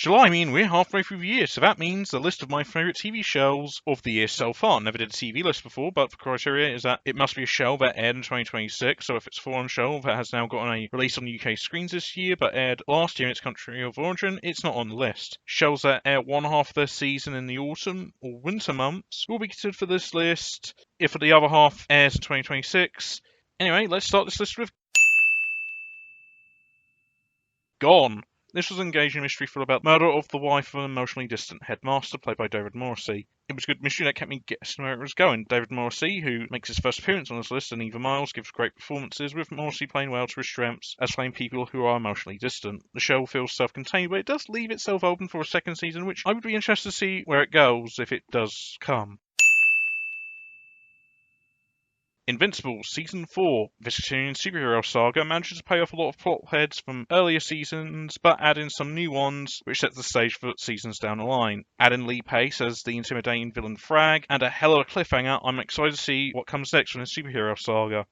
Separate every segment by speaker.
Speaker 1: July, we're halfway through the year, so that means the list of my favourite TV shows of the year so far. Never did a TV list before, but the criteria is that it must be a show that aired in 2026, so if it's a foreign show that has now gotten a release on UK screens this year, but aired last year in its country of origin, it's not on the list. Shows that air one half of their season in the autumn or winter months will be considered for this list, if the other half airs in 2026. Anyway, let's start this list with Gone. This was an engaging mystery thriller about murder of the wife of an emotionally distant headmaster, played by David Morrissey. It was a good mystery that kept me guessing where it was going. David Morrissey, who makes his first appearance on this list, and Eva Miles gives great performances, with Morrissey playing well to his strengths as playing people who are emotionally distant. The show feels self-contained, but it does leave itself open for a second season, which I would be interested to see where it goes if it does come. Invincible Season 4. This continuing superhero saga manages to pay off a lot of plot heads from earlier seasons, but add in some new ones, which sets the stage for seasons down the line. Add in Lee Pace as the intimidating villain Frag, and a hell of a cliffhanger. I'm excited to see what comes next from the superhero saga.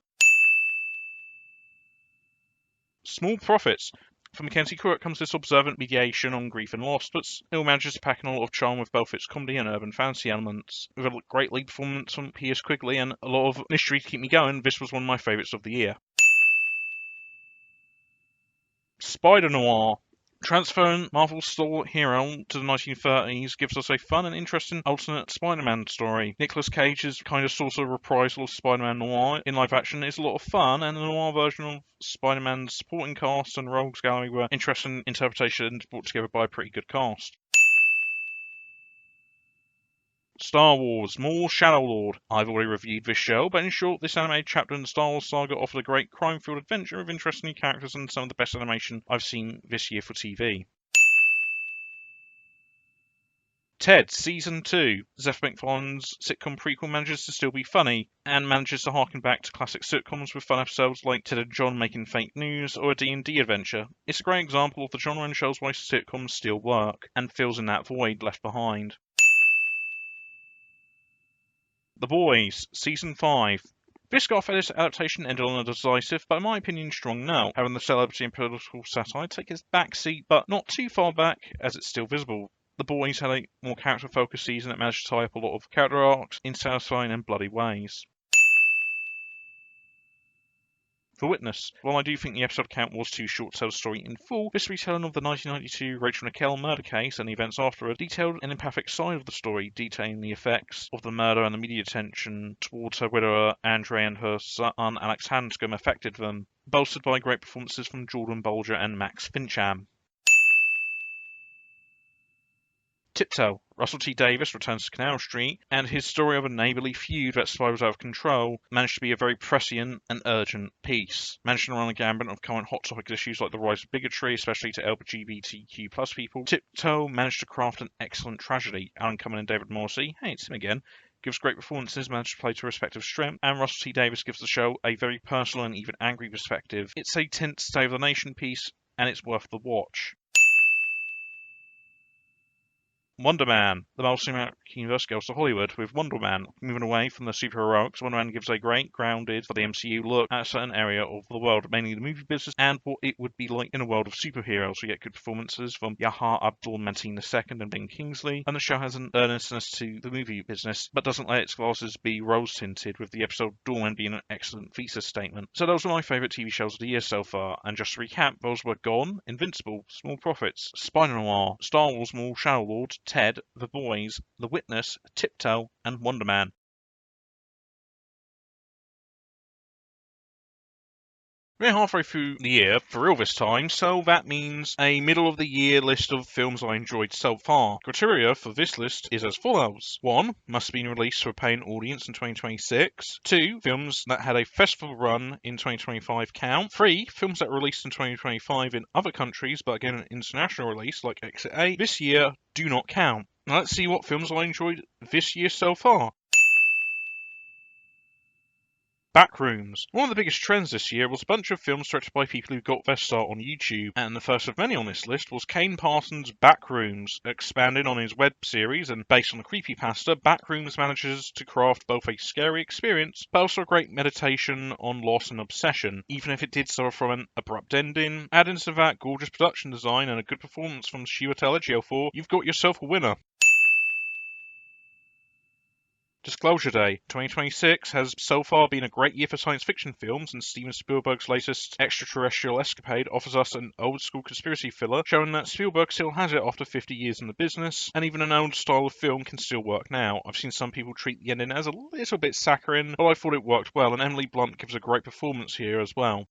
Speaker 1: Small Profits. From Mackenzie Court comes this observant mediation on grief and loss, but still manages to pack in a lot of charm with both its comedy and urban fantasy elements. With a great lead performance from Piers Quigley and a lot of mystery to keep me going, this was one of my favourites of the year. Spider Noir. Transferring Marvel's stalwart hero to the 1930s gives us a fun and interesting alternate Spider-Man story. Nicolas Cage's kind of sort of reprisal of Spider-Man Noir in live action is a lot of fun, and the noir version of Spider-Man's supporting cast and rogues gallery were interesting interpretations brought together by a pretty good cast. Star Wars, more Shadow Lord. I've already reviewed this show, but in short, this animated chapter in the Star Wars saga offered a great crime-filled adventure with interesting new characters and some of the best animation I've seen this year for TV. Ted, Season 2. Zeph MacFarlane's sitcom prequel manages to still be funny, and manages to harken back to classic sitcoms with fun episodes like Ted and John Making Fake News or a D&D adventure. It's a great example of the genre and shows why sitcoms still work, and fills in that void left behind. The Boys, Season 5. This Scarface adaptation ended on a decisive, but in my opinion strong no, having the celebrity and political satire take its backseat, but not too far back, as it's still visible. The Boys had a more character-focused season that managed to tie up a lot of character arcs in satisfying and bloody ways. The Witness. While I do think the episode count was too short to tell the story in full, this retelling of the 1992 Rachel Nickell murder case and the events afterward detailed an empathic side of the story, detailing the effects of the murder and the media attention towards her widower Andre and her son Alex Hanscom affected them, bolstered by great performances from Jordan Bolger and Max Fincham. Tiptoe. Russell T Davies returns to Canal Street, and his story of a neighbourly feud that spirals out of control managed to be a very prescient and urgent piece. Managed to run a gambit of current hot topic issues like the rise of bigotry, especially to LGBTQ+ people. Tiptoe managed to craft an excellent tragedy. Alan Cumming and David Morrissey, hey, it's him again, gives great performances, managed to play to respective strength, and Russell T Davies gives the show a very personal and even angry perspective. It's a tense State of the Nation piece, and it's worth the watch. Wonder Man. The Marvel Cinematic Universe goes to Hollywood with Wonder Man. Moving away from the superheroics, Wonder Man gives a great, grounded, for the MCU look at a certain area of the world, mainly the movie business, and what it would be like in a world of superheroes. We get good performances from Yahya Abdul-Mateen II and Ben Kingsley, and the show has an earnestness to the movie business, but doesn't let its glasses be rose-tinted, with the episode Dawn being an excellent thesis statement. So those are my favourite TV shows of the year so far, and just to recap, those were Gone, Invincible, Small Profits, Spider Noir, Star Wars, more Shadow Lord, Ted, The Boys, The Witness, Tiptoe, and Wonder Man. We're halfway through the year, for real this time, so that means a middle of the year list of films I enjoyed so far. Criteria for this list is as follows. 1. Must have been released to a paying audience in 2026. 2. Films that had a festival run in 2025 count. 3. Films that were released in 2025 in other countries, but again an international release like Exit A, this year do not count. Now let's see what films I enjoyed this year so far. Backrooms. One of the biggest trends this year was a bunch of films directed by people who got their start on YouTube, and the first of many on this list was Kane Parsons' Backrooms. Expanding on his web series and based on a creepypasta, Backrooms manages to craft both a scary experience, but also a great meditation on loss and obsession, even if it did suffer from an abrupt ending. Add into that gorgeous production design and a good performance from Chiwetel Ejiofor, you've got yourself a winner. Disclosure Day 2026 has so far been a great year for science fiction films, and Steven Spielberg's latest extraterrestrial escapade offers us an old-school conspiracy thriller, showing that Spielberg still has it after 50 years in the business, and even an old style of film can still work now. I've seen some people treat the ending as a little bit saccharine, but I thought it worked well, and Emily Blunt gives a great performance here as well.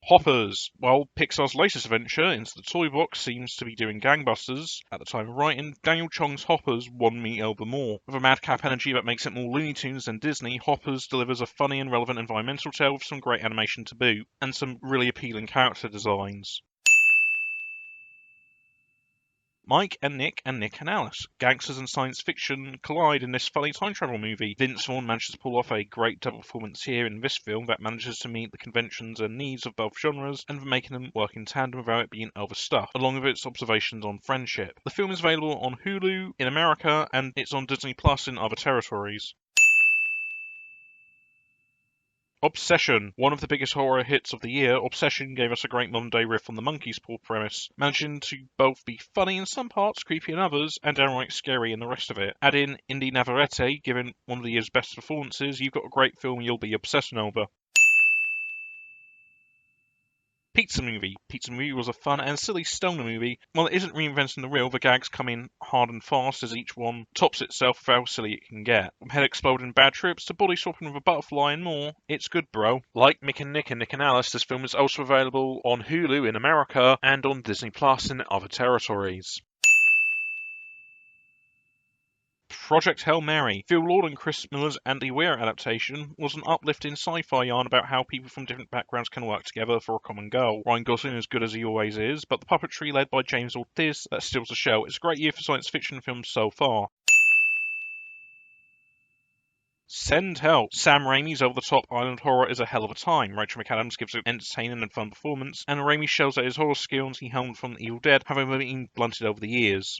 Speaker 1: Hoppers. Well, Pixar's latest adventure into the toy box seems to be doing gangbusters. At the time of writing, Daniel Chong's Hoppers won me over more. With a madcap energy that makes it more Looney Tunes than Disney, Hoppers delivers a funny and relevant environmental tale with some great animation to boot, and some really appealing character designs. Mike and Nick and Alice. Gangsters and science fiction collide in this funny time travel movie. Vince Vaughn manages to pull off a great double performance here in this film that manages to meet the conventions and needs of both genres and making them work in tandem without it being overstuffed, along with its observations on friendship. The film is available on Hulu in America and it's on Disney Plus in other territories. Obsession. One of the biggest horror hits of the year, Obsession gave us a great modern-day riff on the Monkeys' poor premise, managing to both be funny in some parts, creepy in others, and downright scary in the rest of it. Add in Indy Navarrete, giving one of the year's best performances, you've got a great film you'll be obsessing over. Pizza Movie. Pizza Movie was a fun and silly stoner movie. While it isn't reinventing the wheel, the gags come in hard and fast as each one tops itself with how silly it can get. From head exploding bad trips to body swapping with a butterfly and more, it's good, bro. Like Mick and Nick and Alice, this film is also available on Hulu in America and on Disney Plus in other territories. Project Hail Mary. Phil Lord and Chris Miller's Andy Weir adaptation was an uplifting sci-fi yarn about how people from different backgrounds can work together for a common goal. Ryan Gosling is good as he always is, but the puppetry led by James Ortiz that steals the show. It's a great year for science fiction films so far. Send Help. Sam Raimi's over-the-top island horror is a hell of a time. Rachel McAdams gives an entertaining and fun performance, and Raimi shows that his horror skills he honed from Evil Dead have been blunted over the years.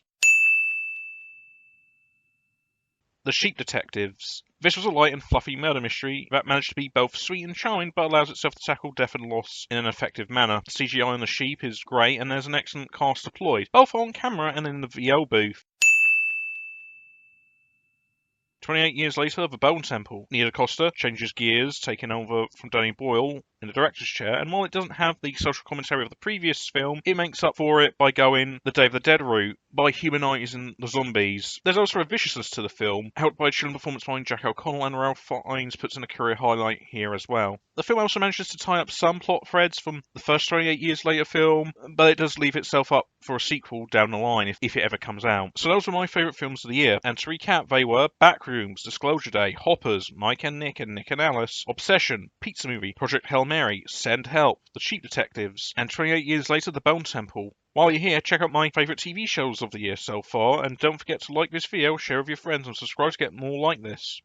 Speaker 1: The Sheep Detectives. This was a light and fluffy murder mystery that managed to be both sweet and charming, but allows itself to tackle death and loss in an effective manner. The CGI on the sheep is great, and there's an excellent cast deployed, both on camera and in the VO booth. 28 years later, The Bone Temple. Nia DaCosta changes gears, taking over from Danny Boyle in the director's chair, and while it doesn't have the social commentary of the previous film, it makes up for it by going the Day of the Dead route, by humanising the zombies. There's also a viciousness to the film, helped by a chilling performance by Jack O'Connell, and Ralph Fiennes puts in a career highlight here as well. The film also manages to tie up some plot threads from the first 28 years later film, but it does leave itself up for a sequel down the line if it ever comes out. So those were my favourite films of the year, and to recap, they were Backrooms, Disclosure Day, Hoppers, Mike and Nick and Alice, Obsession, Pizza Movie, Project Hail Mary, Send Help, The Sheep Detectives, and 28 years later, The Bone Temple. While you're here, check out my favourite TV shows of the year so far, and don't forget to like this video, share with your friends, and subscribe to get more like this.